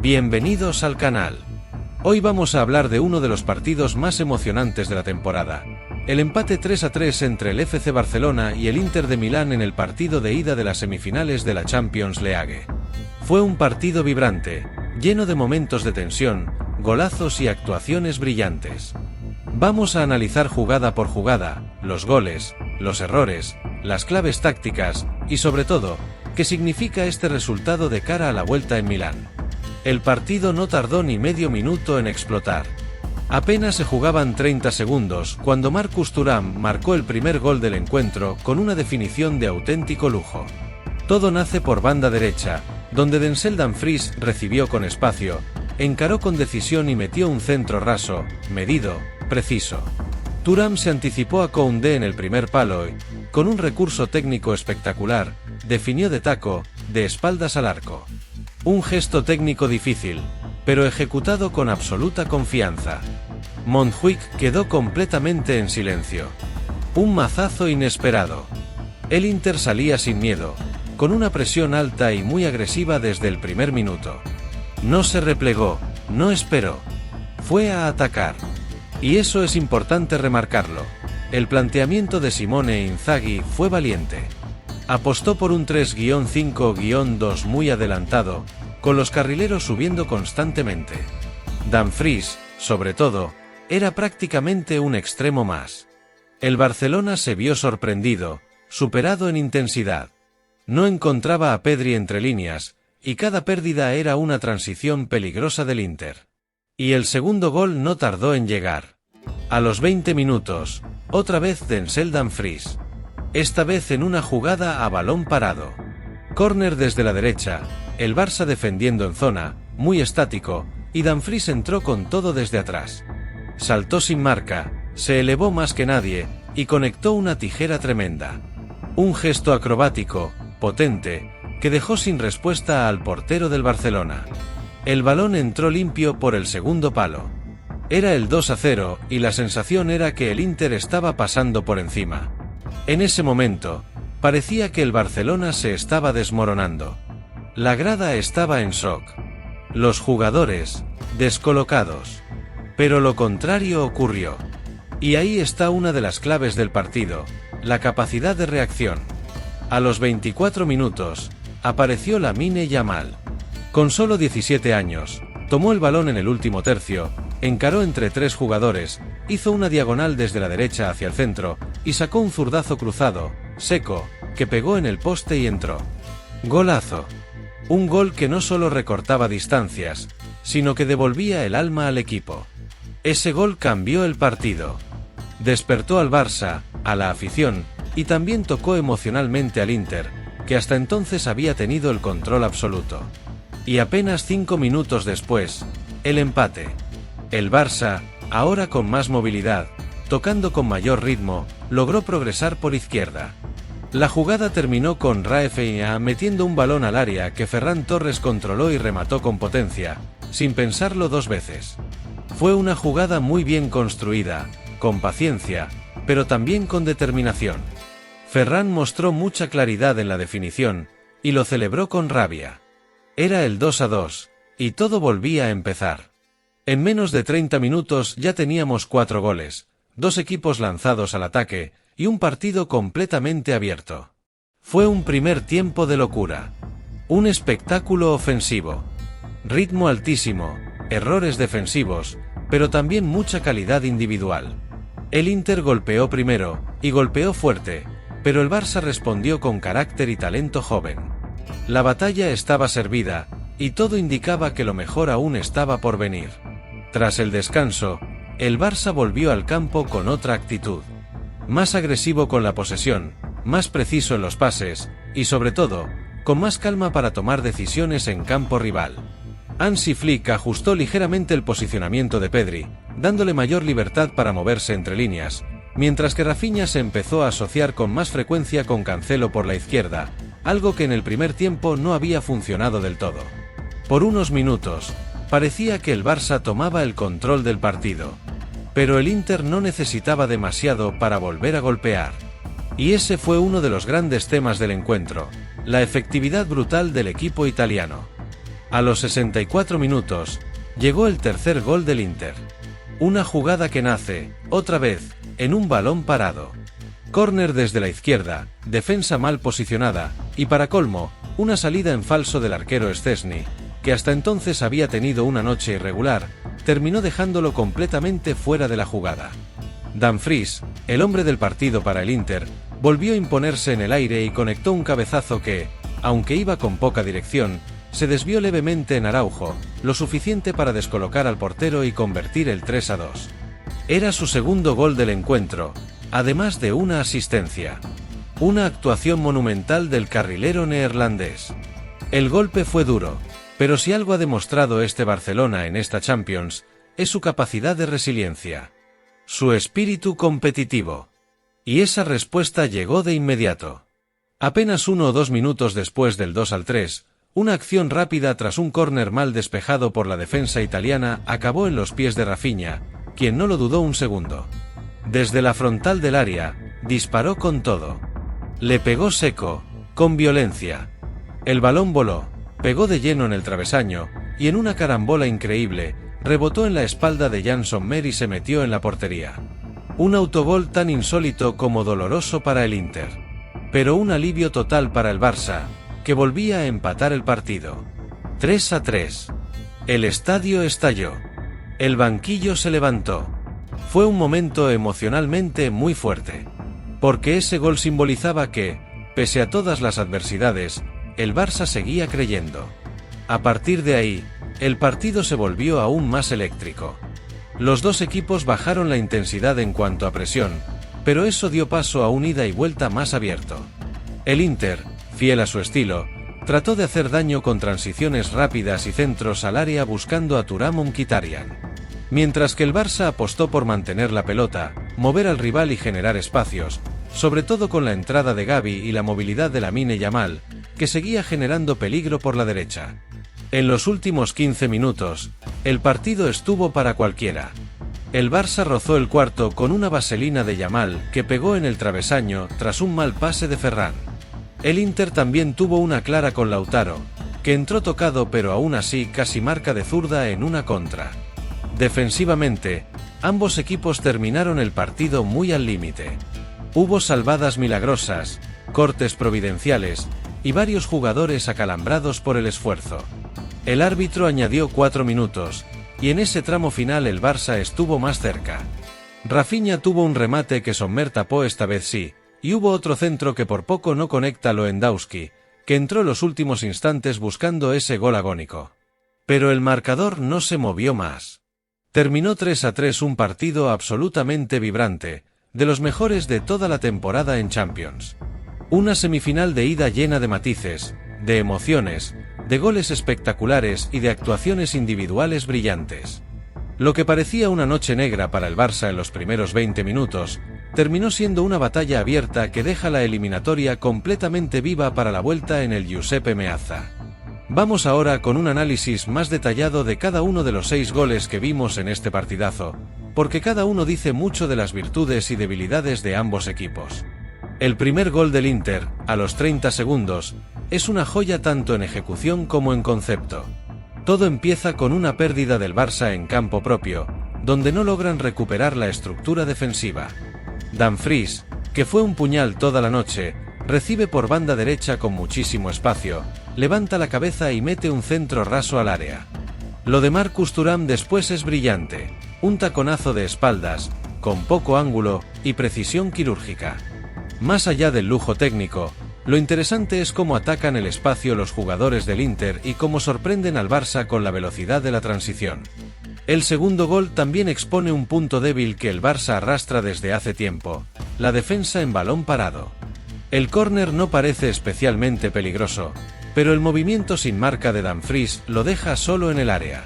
Bienvenidos al canal. Hoy vamos a hablar de uno de los partidos más emocionantes de la temporada. El empate 3-3 entre el FC Barcelona y el Inter de Milán en el partido de ida de las semifinales de la Champions League. Fue un partido vibrante, lleno de momentos de tensión, golazos y actuaciones brillantes. Vamos a analizar jugada por jugada, los goles, los errores, las claves tácticas y sobre todo, qué significa este resultado de cara a la vuelta en Milán. El partido no tardó ni medio minuto en explotar. Apenas se jugaban 30 segundos cuando Marcus Thuram marcó el primer gol del encuentro con una definición de auténtico lujo. Todo nace por banda derecha, donde Denzel Dumfries recibió con espacio, encaró con decisión y metió un centro raso, medido, preciso. Thuram se anticipó a Koundé en el primer palo y, con un recurso técnico espectacular, definió de taco, de espaldas al arco. Un gesto técnico difícil, pero ejecutado con absoluta confianza. Montjuic quedó completamente en silencio. Un mazazo inesperado. El Inter salía sin miedo, con una presión alta y muy agresiva desde el primer minuto. No se replegó, no esperó. Fue a atacar. Y eso es importante remarcarlo. El planteamiento de Simone Inzaghi fue valiente. Apostó por un 3-5-2 muy adelantado, con los carrileros subiendo constantemente. Dumfries, sobre todo, era prácticamente un extremo más. El Barcelona se vio sorprendido, superado en intensidad. No encontraba a Pedri entre líneas, y cada pérdida era una transición peligrosa del Inter. Y el segundo gol no tardó en llegar. A los 20 minutos, otra vez Denzel Dumfries. Esta vez en una jugada a balón parado. Córner desde la derecha, el Barça defendiendo en zona, muy estático, y Dumfries entró con todo desde atrás. Saltó sin marca, se elevó más que nadie, y conectó una tijera tremenda. Un gesto acrobático, potente, que dejó sin respuesta al portero del Barcelona. El balón entró limpio por el segundo palo. Era el 2-0, y la sensación era que el Inter estaba pasando por encima. En ese momento, parecía que el Barcelona se estaba desmoronando. La grada estaba en shock. Los jugadores, descolocados. Pero lo contrario ocurrió. Y ahí está una de las claves del partido, la capacidad de reacción. A los 24 minutos, apareció Lamine Yamal. Con solo 17 años, tomó el balón en el último tercio, encaró entre tres jugadores, hizo una diagonal desde la derecha hacia el centro, y sacó un zurdazo cruzado, seco, que pegó en el poste y entró. Golazo. Un gol que no solo recortaba distancias, sino que devolvía el alma al equipo. Ese gol cambió el partido. Despertó al Barça, a la afición, y también tocó emocionalmente al Inter, que hasta entonces había tenido el control absoluto. Y apenas 5 minutos después, el empate. El Barça, ahora con más movilidad, tocando con mayor ritmo, logró progresar por izquierda. La jugada terminó con Rafinha metiendo un balón al área que Ferran Torres controló y remató con potencia, sin pensarlo dos veces. Fue una jugada muy bien construida, con paciencia, pero también con determinación. Ferran mostró mucha claridad en la definición, y lo celebró con rabia. Era el 2-2, y todo volvía a empezar. En menos de 30 minutos ya teníamos 4 goles, 2 equipos lanzados al ataque, y un partido completamente abierto. Fue un primer tiempo de locura. Un espectáculo ofensivo. Ritmo altísimo, errores defensivos, pero también mucha calidad individual. El Inter golpeó primero, y golpeó fuerte, pero el Barça respondió con carácter y talento joven. La batalla estaba servida, y todo indicaba que lo mejor aún estaba por venir. Tras el descanso, el Barça volvió al campo con otra actitud. Más agresivo con la posesión, más preciso en los pases, y sobre todo, con más calma para tomar decisiones en campo rival. Hansi Flick ajustó ligeramente el posicionamiento de Pedri, dándole mayor libertad para moverse entre líneas, mientras que Rafinha se empezó a asociar con más frecuencia con Cancelo por la izquierda, algo que en el primer tiempo no había funcionado del todo. Por unos minutos, parecía que el Barça tomaba el control del partido. Pero el Inter no necesitaba demasiado para volver a golpear. Y ese fue uno de los grandes temas del encuentro, la efectividad brutal del equipo italiano. A los 64 minutos, llegó el tercer gol del Inter. Una jugada que nace, otra vez, en un balón parado. Córner desde la izquierda, defensa mal posicionada, y para colmo, una salida en falso del arquero Szczęsny, que hasta entonces había tenido una noche irregular, terminó dejándolo completamente fuera de la jugada. Dumfries, el hombre del partido para el Inter, volvió a imponerse en el aire y conectó un cabezazo que, aunque iba con poca dirección, se desvió levemente en Araujo, lo suficiente para descolocar al portero y convertir el 3-2. Era su segundo gol del encuentro, además de una asistencia. Una actuación monumental del carrilero neerlandés. El golpe fue duro, pero si algo ha demostrado este Barcelona en esta Champions, es su capacidad de resiliencia. Su espíritu competitivo. Y esa respuesta llegó de inmediato. Apenas 1 o 2 minutos después del 2-3, una acción rápida tras un córner mal despejado por la defensa italiana acabó en los pies de Rafinha, quien no lo dudó un segundo. Desde la frontal del área, disparó con todo. Le pegó seco, con violencia. El balón voló, pegó de lleno en el travesaño, y en una carambola increíble, rebotó en la espalda de Jan Sommer y se metió en la portería. Un autogol tan insólito como doloroso para el Inter. Pero un alivio total para el Barça, que volvía a empatar el partido. 3-3. El estadio estalló. El banquillo se levantó. Fue un momento emocionalmente muy fuerte. Porque ese gol simbolizaba que, pese a todas las adversidades, el Barça seguía creyendo. A partir de ahí, el partido se volvió aún más eléctrico. Los dos equipos bajaron la intensidad en cuanto a presión, pero eso dio paso a un ida y vuelta más abierto. El Inter, fiel a su estilo, trató de hacer daño con transiciones rápidas y centros al área buscando a Thuram o Mkhitaryan. Mientras que el Barça apostó por mantener la pelota, mover al rival y generar espacios, sobre todo con la entrada de Gavi y la movilidad de Lamine Yamal, que seguía generando peligro por la derecha. En los últimos 15 minutos, el partido estuvo para cualquiera. El Barça rozó el cuarto con una vaselina de Yamal que pegó en el travesaño tras un mal pase de Ferran. El Inter también tuvo una clara con Lautaro, que entró tocado pero aún así casi marca de zurda en una contra. Defensivamente, ambos equipos terminaron el partido muy al límite. Hubo salvadas milagrosas, cortes providenciales, y varios jugadores acalambrados por el esfuerzo. El árbitro añadió 4 minutos, y en ese tramo final el Barça estuvo más cerca. Rafinha tuvo un remate que Sommer tapó esta vez sí, y hubo otro centro que por poco no conecta Lewandowski, que entró en los últimos instantes buscando ese gol agónico. Pero el marcador no se movió más. Terminó 3-3, un partido absolutamente vibrante, de los mejores de toda la temporada en Champions. Una semifinal de ida llena de matices, de emociones, de goles espectaculares y de actuaciones individuales brillantes. Lo que parecía una noche negra para el Barça en los primeros 20 minutos, terminó siendo una batalla abierta que deja la eliminatoria completamente viva para la vuelta en el Giuseppe Meazza. Vamos ahora con un análisis más detallado de cada uno de los 6 goles que vimos en este partidazo, porque cada uno dice mucho de las virtudes y debilidades de ambos equipos. El primer gol del Inter, a los 30 segundos, es una joya tanto en ejecución como en concepto. Todo empieza con una pérdida del Barça en campo propio, donde no logran recuperar la estructura defensiva. Dumfries, que fue un puñal toda la noche, recibe por banda derecha con muchísimo espacio, levanta la cabeza y mete un centro raso al área. Lo de Marcus Thuram después es brillante, un taconazo de espaldas, con poco ángulo y precisión quirúrgica. Más allá del lujo técnico, lo interesante es cómo atacan el espacio los jugadores del Inter y cómo sorprenden al Barça con la velocidad de la transición. El segundo gol también expone un punto débil que el Barça arrastra desde hace tiempo, la defensa en balón parado. El córner no parece especialmente peligroso, pero el movimiento sin marca de Dumfries lo deja solo en el área.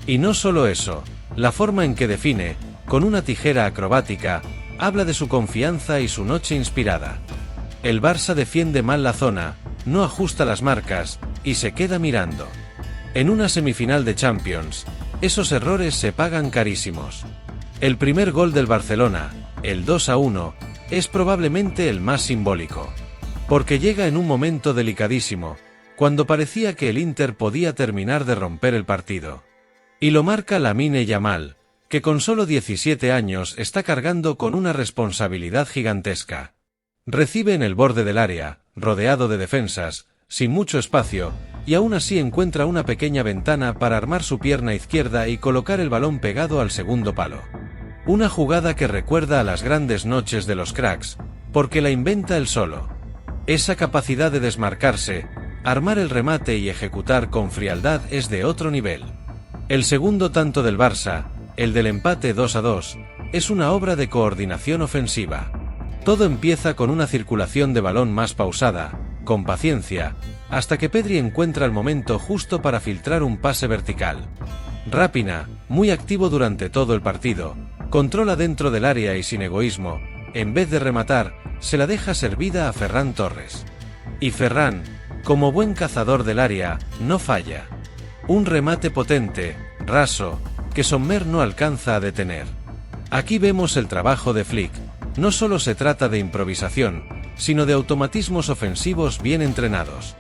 Y no solo eso, la forma en que define, con una tijera acrobática, habla de su confianza y su noche inspirada. El Barça defiende mal la zona, no ajusta las marcas, y se queda mirando. En una semifinal de Champions, esos errores se pagan carísimos. El primer gol del Barcelona, el 2-1, es probablemente el más simbólico. Porque llega en un momento delicadísimo, cuando parecía que el Inter podía terminar de romper el partido. Y lo marca Lamine Yamal, que con solo 17 años está cargando con una responsabilidad gigantesca. Recibe en el borde del área, rodeado de defensas, sin mucho espacio, y aún así encuentra una pequeña ventana para armar su pierna izquierda y colocar el balón pegado al segundo palo. Una jugada que recuerda a las grandes noches de los cracks, porque la inventa él solo. Esa capacidad de desmarcarse, armar el remate y ejecutar con frialdad es de otro nivel. El segundo tanto del Barça, el del empate 2-2, es una obra de coordinación ofensiva. Todo empieza con una circulación de balón más pausada, con paciencia, hasta que Pedri encuentra el momento justo para filtrar un pase vertical. Raphinha, muy activo durante todo el partido, controla dentro del área y sin egoísmo, en vez de rematar, se la deja servida a Ferran Torres. Y Ferran, como buen cazador del área, no falla. Un remate potente, raso, que Sommer no alcanza a detener. Aquí vemos el trabajo de Flick. No solo se trata de improvisación, sino de automatismos ofensivos bien entrenados.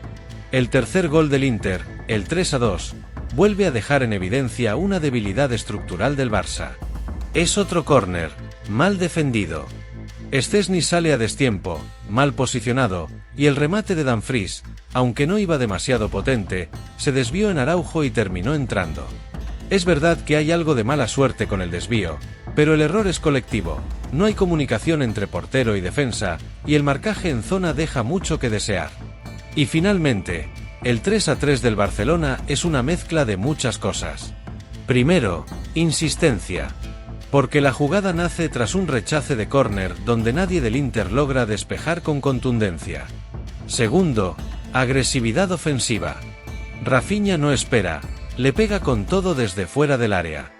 El tercer gol del Inter, el 3-2, vuelve a dejar en evidencia una debilidad estructural del Barça. Es otro córner, mal defendido. Szczęsny sale a destiempo, mal posicionado, y el remate de Dumfries, aunque no iba demasiado potente, se desvió en Araujo y terminó entrando. Es verdad que hay algo de mala suerte con el desvío, pero el error es colectivo, no hay comunicación entre portero y defensa, y el marcaje en zona deja mucho que desear. Y finalmente, el 3-3 del Barcelona es una mezcla de muchas cosas. Primero, insistencia. Porque la jugada nace tras un rechace de córner donde nadie del Inter logra despejar con contundencia. Segundo, agresividad ofensiva. Raphinha no espera, le pega con todo desde fuera del área.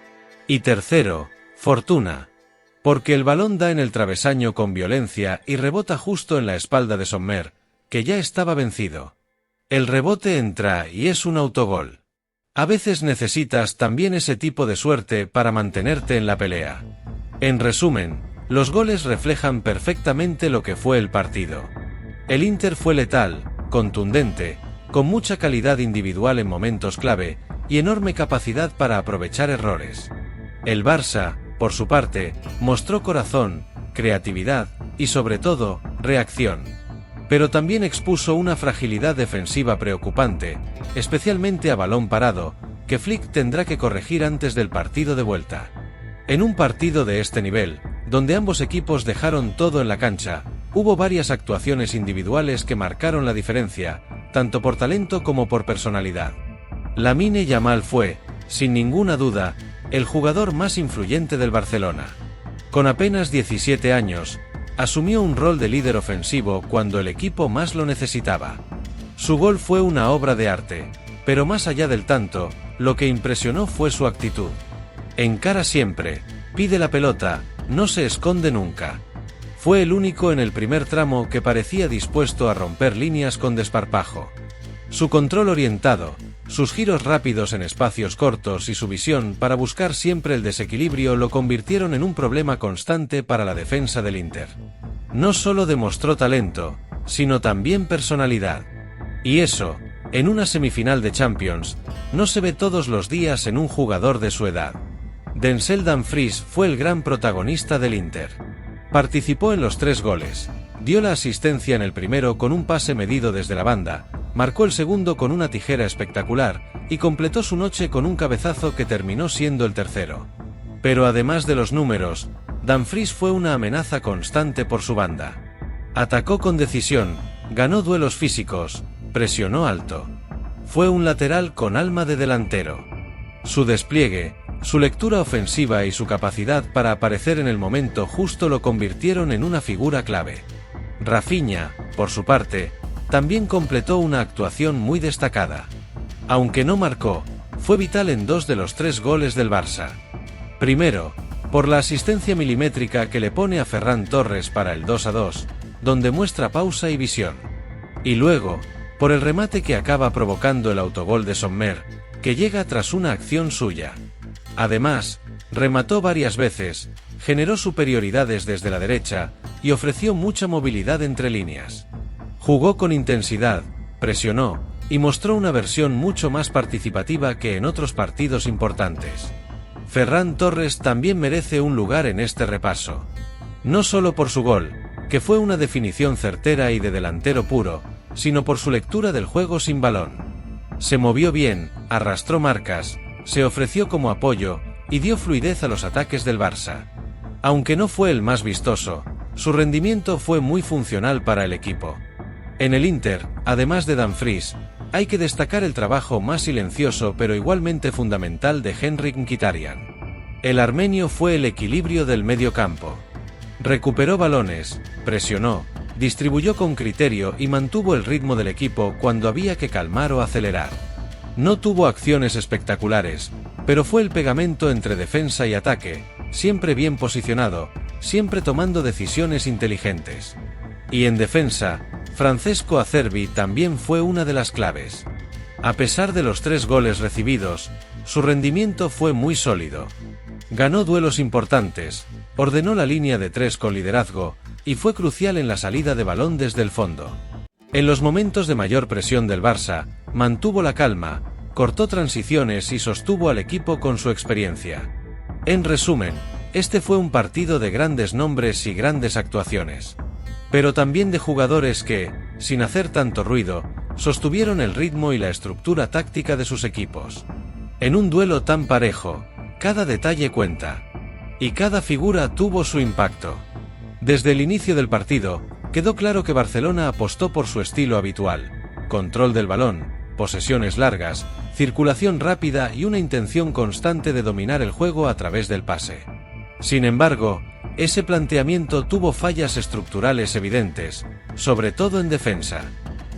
Y tercero, fortuna. Porque el balón da en el travesaño con violencia y rebota justo en la espalda de Sommer, que ya estaba vencido. El rebote entra y es un autogol. A veces necesitas también ese tipo de suerte para mantenerte en la pelea. En resumen, los goles reflejan perfectamente lo que fue el partido. El Inter fue letal, contundente, con mucha calidad individual en momentos clave, y enorme capacidad para aprovechar errores. El Barça, por su parte, mostró corazón, creatividad, y sobre todo, reacción. Pero también expuso una fragilidad defensiva preocupante, especialmente a balón parado, que Flick tendrá que corregir antes del partido de vuelta. En un partido de este nivel, donde ambos equipos dejaron todo en la cancha, hubo varias actuaciones individuales que marcaron la diferencia, tanto por talento como por personalidad. Lamine Yamal fue, sin ninguna duda, el jugador más influyente del Barcelona. Con apenas 17 años, asumió un rol de líder ofensivo cuando el equipo más lo necesitaba. Su gol fue una obra de arte, pero más allá del tanto, lo que impresionó fue su actitud. Encara siempre, pide la pelota, no se esconde nunca. Fue el único en el primer tramo que parecía dispuesto a romper líneas con desparpajo. Su control orientado, sus giros rápidos en espacios cortos y su visión para buscar siempre el desequilibrio lo convirtieron en un problema constante para la defensa del Inter. No solo demostró talento, sino también personalidad. Y eso, en una semifinal de Champions, no se ve todos los días en un jugador de su edad. Denzel Dumfries fue el gran protagonista del Inter. Participó en los 3 goles, dio la asistencia en el primero con un pase medido desde la banda, marcó el segundo con una tijera espectacular, y completó su noche con un cabezazo que terminó siendo el tercero. Pero además de los números, Dumfries fue una amenaza constante por su banda. Atacó con decisión, ganó duelos físicos, presionó alto. Fue un lateral con alma de delantero. Su despliegue, su lectura ofensiva y su capacidad para aparecer en el momento justo lo convirtieron en una figura clave. Raphinha, por su parte, también completó una actuación muy destacada. Aunque no marcó, fue vital en 2 de los 3 goles del Barça. Primero, por la asistencia milimétrica que le pone a Ferran Torres para el 2-2, donde muestra pausa y visión. Y luego, por el remate que acaba provocando el autogol de Sommer, que llega tras una acción suya. Además, remató varias veces, generó superioridades desde la derecha, y ofreció mucha movilidad entre líneas. Jugó con intensidad, presionó, y mostró una versión mucho más participativa que en otros partidos importantes. Ferran Torres también merece un lugar en este repaso. No solo por su gol, que fue una definición certera y de delantero puro, sino por su lectura del juego sin balón. Se movió bien, arrastró marcas, se ofreció como apoyo y dio fluidez a los ataques del Barça. Aunque no fue el más vistoso, su rendimiento fue muy funcional para el equipo. En el Inter, además de Dumfries, hay que destacar el trabajo más silencioso pero igualmente fundamental de Henrikh Mkhitaryan. El armenio fue el equilibrio del medio campo. Recuperó balones, presionó, distribuyó con criterio y mantuvo el ritmo del equipo cuando había que calmar o acelerar. No tuvo acciones espectaculares, pero fue el pegamento entre defensa y ataque, siempre bien posicionado, siempre tomando decisiones inteligentes. Y en defensa, Francesco Acerbi también fue una de las claves. A pesar de los 3 goles recibidos, su rendimiento fue muy sólido. Ganó duelos importantes, ordenó la línea de 3 con liderazgo, y fue crucial en la salida de balón desde el fondo. En los momentos de mayor presión del Barça, mantuvo la calma, cortó transiciones y sostuvo al equipo con su experiencia. En resumen, este fue un partido de grandes nombres y grandes actuaciones. Pero también de jugadores que, sin hacer tanto ruido, sostuvieron el ritmo y la estructura táctica de sus equipos. En un duelo tan parejo, cada detalle cuenta. Y cada figura tuvo su impacto. Desde el inicio del partido, quedó claro que Barcelona apostó por su estilo habitual: control del balón, posesiones largas, circulación rápida y una intención constante de dominar el juego a través del pase. Sin embargo, ese planteamiento tuvo fallas estructurales evidentes, sobre todo en defensa.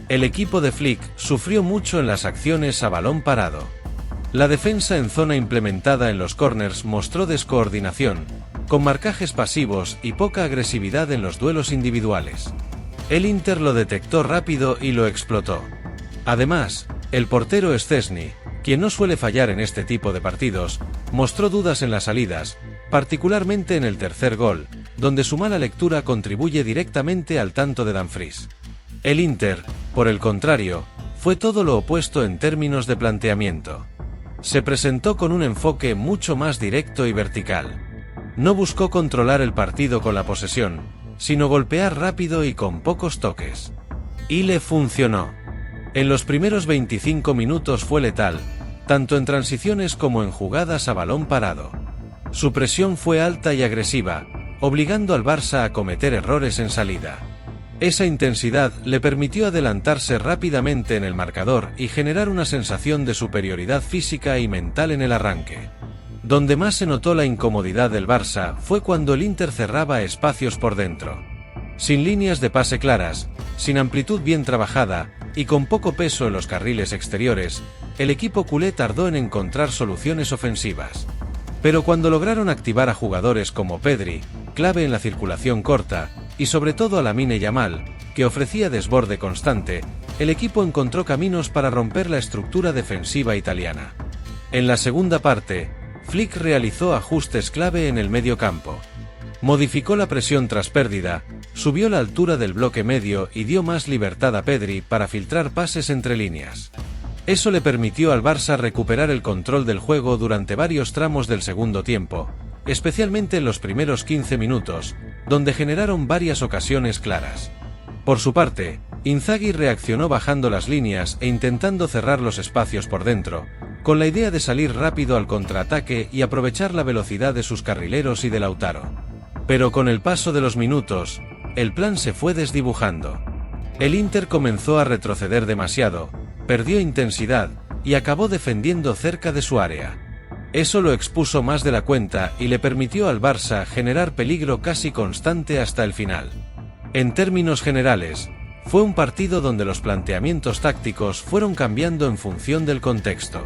El equipo de Flick sufrió mucho en las acciones a balón parado. La defensa en zona implementada en los corners mostró descoordinación, con marcajes pasivos y poca agresividad en los duelos individuales. El Inter lo detectó rápido y lo explotó. Además, el portero Szczęsny, quien no suele fallar en este tipo de partidos, mostró dudas en las salidas, particularmente en el tercer gol, donde su mala lectura contribuye directamente al tanto de Dumfries. El Inter, por el contrario, fue todo lo opuesto en términos de planteamiento. Se presentó con un enfoque mucho más directo y vertical. No buscó controlar el partido con la posesión, sino golpear rápido y con pocos toques. Y le funcionó. En los primeros 25 minutos fue letal, tanto en transiciones como en jugadas a balón parado. Su presión fue alta y agresiva, obligando al Barça a cometer errores en salida. Esa intensidad le permitió adelantarse rápidamente en el marcador y generar una sensación de superioridad física y mental en el arranque. Donde más se notó la incomodidad del Barça fue cuando el Inter cerraba espacios por dentro. Sin líneas de pase claras, sin amplitud bien trabajada y con poco peso en los carriles exteriores, el equipo culé tardó en encontrar soluciones ofensivas. Pero cuando lograron activar a jugadores como Pedri, clave en la circulación corta, y sobre todo a Lamine Yamal, que ofrecía desborde constante, el equipo encontró caminos para romper la estructura defensiva italiana. En la segunda parte, Flick realizó ajustes clave en el medio campo. Modificó la presión tras pérdida, subió la altura del bloque medio y dio más libertad a Pedri para filtrar pases entre líneas. Eso le permitió al Barça recuperar el control del juego durante varios tramos del segundo tiempo, especialmente en los primeros 15 minutos, donde generaron varias ocasiones claras. Por su parte, Inzaghi reaccionó bajando las líneas e intentando cerrar los espacios por dentro, con la idea de salir rápido al contraataque y aprovechar la velocidad de sus carrileros y de Lautaro. Pero con el paso de los minutos, el plan se fue desdibujando. El Inter comenzó a retroceder demasiado, perdió intensidad y acabó defendiendo cerca de su área. Eso lo expuso más de la cuenta y le permitió al Barça generar peligro casi constante hasta el final. En términos generales, fue un partido donde los planteamientos tácticos fueron cambiando en función del contexto.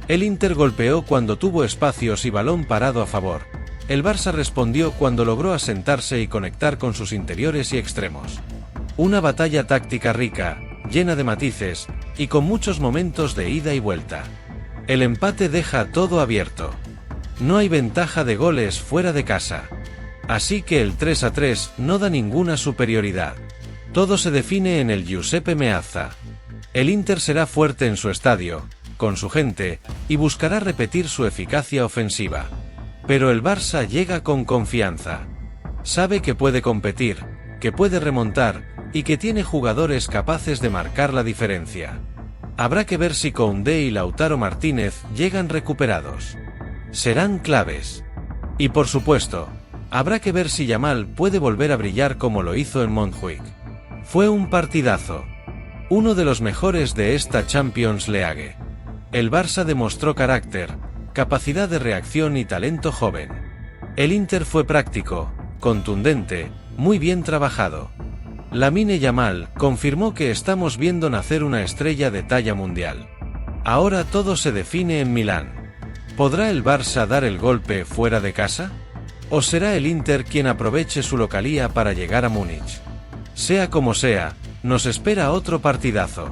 El Inter golpeó cuando tuvo espacios y balón parado a favor. El Barça respondió cuando logró asentarse y conectar con sus interiores y extremos. Una batalla táctica rica, llena de matices, y con muchos momentos de ida y vuelta. El empate deja todo abierto. No hay ventaja de goles fuera de casa. Así que el 3-3 no da ninguna superioridad. Todo se define en el Giuseppe Meazza. El Inter será fuerte en su estadio, con su gente, y buscará repetir su eficacia ofensiva. Pero el Barça llega con confianza. Sabe que puede competir, que puede remontar, y que tiene jugadores capaces de marcar la diferencia. Habrá que ver si Koundé y Lautaro Martínez llegan recuperados. Serán claves. Y por supuesto, habrá que ver si Yamal puede volver a brillar como lo hizo en Montjuic. Fue un partidazo. Uno de los mejores de esta Champions League. El Barça demostró carácter, capacidad de reacción y talento joven. El Inter fue práctico, contundente, muy bien trabajado. Lamine Yamal confirmó que estamos viendo nacer una estrella de talla mundial. Ahora todo se define en Milán. ¿Podrá el Barça dar el golpe fuera de casa? ¿O será el Inter quien aproveche su localía para llegar a Múnich? Sea como sea, nos espera otro partidazo.